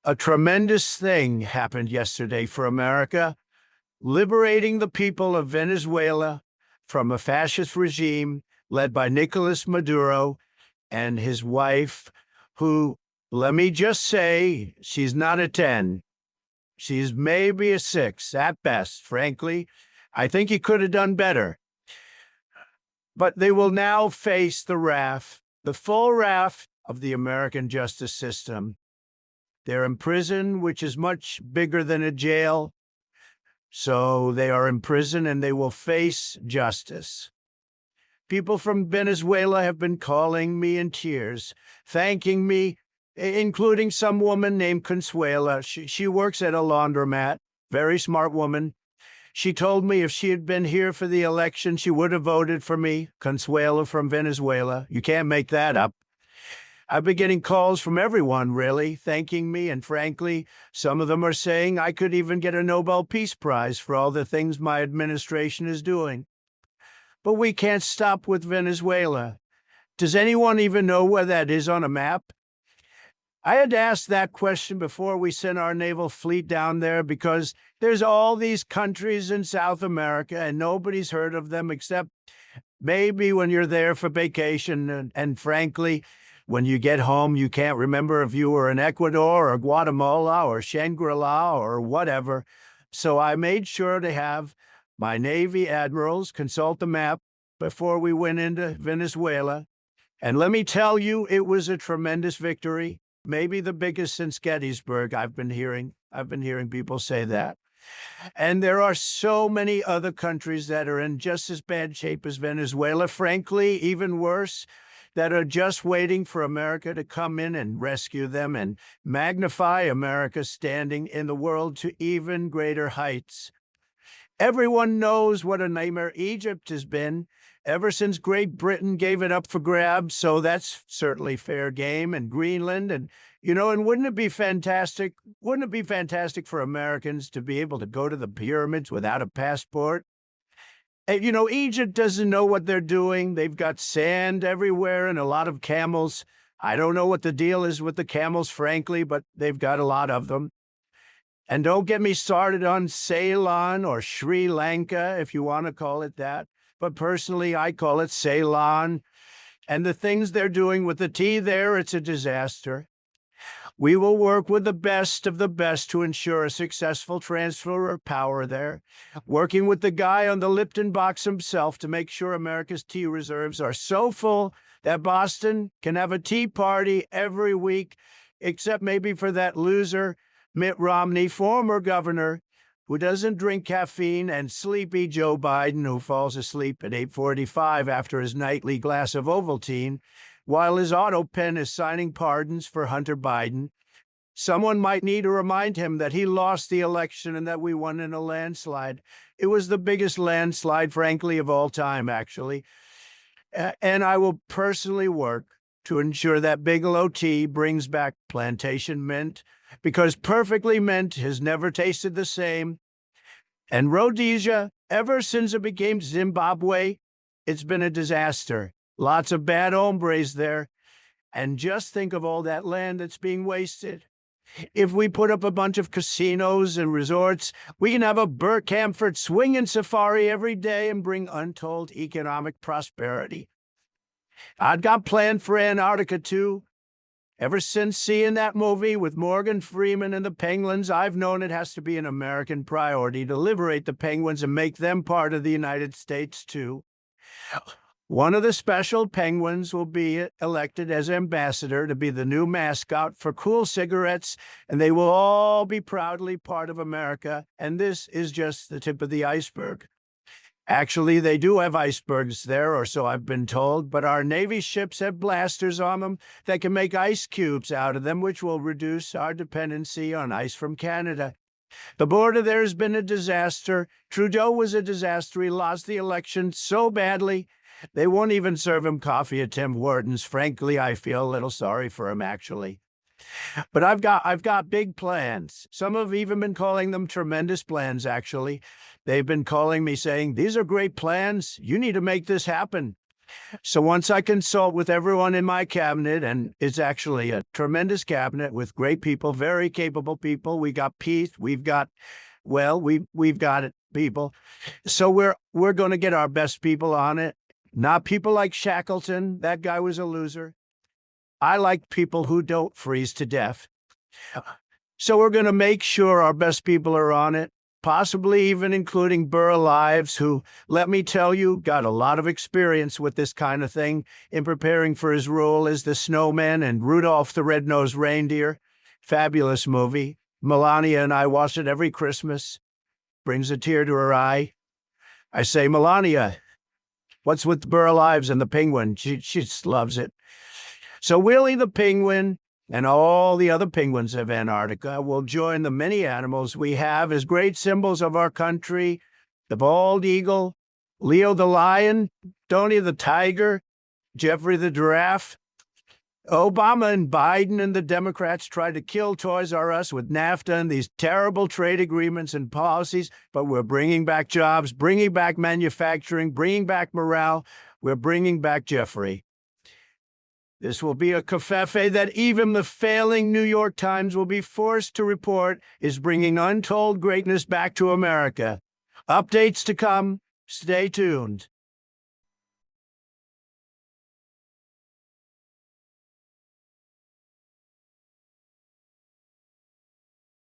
A tremendous thing happened yesterday for America, liberating the people of Venezuela from a fascist regime led by Nicolas Maduro and his wife, who, let me just say, she's not a 10. She's maybe a 6 at best, frankly. I think he could have done better. But they will now face the full wrath of the American justice system. They're in prison, which is much bigger than a jail. So they are in prison and they will face justice. People from Venezuela have been calling me in tears, thanking me, including some woman named Consuela. She works at a laundromat, very smart woman. She told me if she had been here for the election, she would have voted for me, Consuela from Venezuela. You can't make that up. I've been getting calls from everyone, really, thanking me, and frankly, some of them are saying I could even get a Nobel Peace Prize for all the things my administration is doing. But we can't stop with Venezuela. Does anyone even know where that is on a map? I had to ask that question before we sent our naval fleet down there because there's all these countries in South America and nobody's heard of them except maybe when you're there for vacation. And frankly, when you get home, you can't remember if you were in Ecuador or Guatemala or Shangri-La or whatever. So I made sure to have my Navy admirals consult the map before we went into Venezuela. And let me tell you, it was a tremendous victory, maybe the biggest since Gettysburg. I've been hearing people say that. And there are so many other countries that are in just as bad shape as Venezuela, frankly, even worse, that are just waiting for America to come in and rescue them and magnify America's standing in the world to even greater heights. Everyone knows what a nightmare Egypt has been ever since Great Britain gave it up for grabs, so that's certainly fair game. And Greenland, and wouldn't it be fantastic? Wouldn't it be fantastic for Americans to be able to go to the pyramids without a passport? And, Egypt doesn't know what they're doing. They've got sand everywhere and a lot of camels. I don't know what the deal is with the camels, frankly, but they've got a lot of them. And don't get me started on Ceylon or Sri Lanka, if you want to call it that. But personally, I call it Ceylon. And the things they're doing with the tea there, it's a disaster. We will work with the best of the best to ensure a successful transfer of power there, working with the guy on the Lipton box himself to make sure America's tea reserves are so full that Boston can have a tea party every week, except maybe for that loser, Mitt Romney, former governor, who doesn't drink caffeine, and sleepy Joe Biden, who falls asleep at 8:45 after his nightly glass of Ovaltine, while his auto pen is signing pardons for Hunter Biden. Someone might need to remind him that he lost the election and that we won in a landslide. It was the biggest landslide, frankly, of all time, actually. And I will personally work to ensure that Bigelow Tea brings back plantation mint, because perfectly mint has never tasted the same. And Rhodesia, ever since it became Zimbabwe, it's been a disaster. Lots of bad hombres there. And just think of all that land that's being wasted. If we put up a bunch of casinos and resorts, we can have a Burt Camford swinging safari every day and bring untold economic prosperity. I've got planned for Antarctica, too. Ever since seeing that movie with Morgan Freeman and the penguins, I've known it has to be an American priority to liberate the penguins and make them part of the United States, too. One of the special penguins will be elected as ambassador to be the new mascot for Cool Cigarettes, and they will all be proudly part of America, and this is just the tip of the iceberg. Actually, they do have icebergs there, or so I've been told, but our Navy ships have blasters on them that can make ice cubes out of them, which will reduce our dependency on ice from Canada. The border there has been a disaster. Trudeau was a disaster. He lost the election so badly, they won't even serve him coffee at Tim Hortons. Frankly, I feel a little sorry for him, actually. But I've got big plans. Some have even been calling them tremendous plans, actually. They've been calling me saying, these are great plans. You need to make this happen. So once I consult with everyone in my cabinet, and it's actually a tremendous cabinet with great people, very capable people. We got peace. We've got, well, we've got it, people. So we're going to get our best people on it. Not people like Shackleton. That guy was a loser. I like people who don't freeze to death. So we're going to make sure our best people are on it, possibly even including Burl Ives, who, let me tell you, got a lot of experience with this kind of thing in preparing for his role as the snowman and Rudolph the Red-Nosed Reindeer. Fabulous movie. Melania and I watch it every Christmas. Brings a tear to her eye. I say, Melania, what's with Burl Ives and the penguin? She just loves it. So Willie the penguin and all the other penguins of Antarctica will join the many animals we have as great symbols of our country: the bald eagle, Leo the lion, Tony the tiger, Jeffrey the giraffe. Obama and Biden and the Democrats tried to kill Toys R Us with NAFTA and these terrible trade agreements and policies, but we're bringing back jobs, bringing back manufacturing, bringing back morale. We're bringing back Jeffrey. This will be a covfefe that even the failing New York Times will be forced to report is bringing untold greatness back to America. Updates to come. Stay tuned.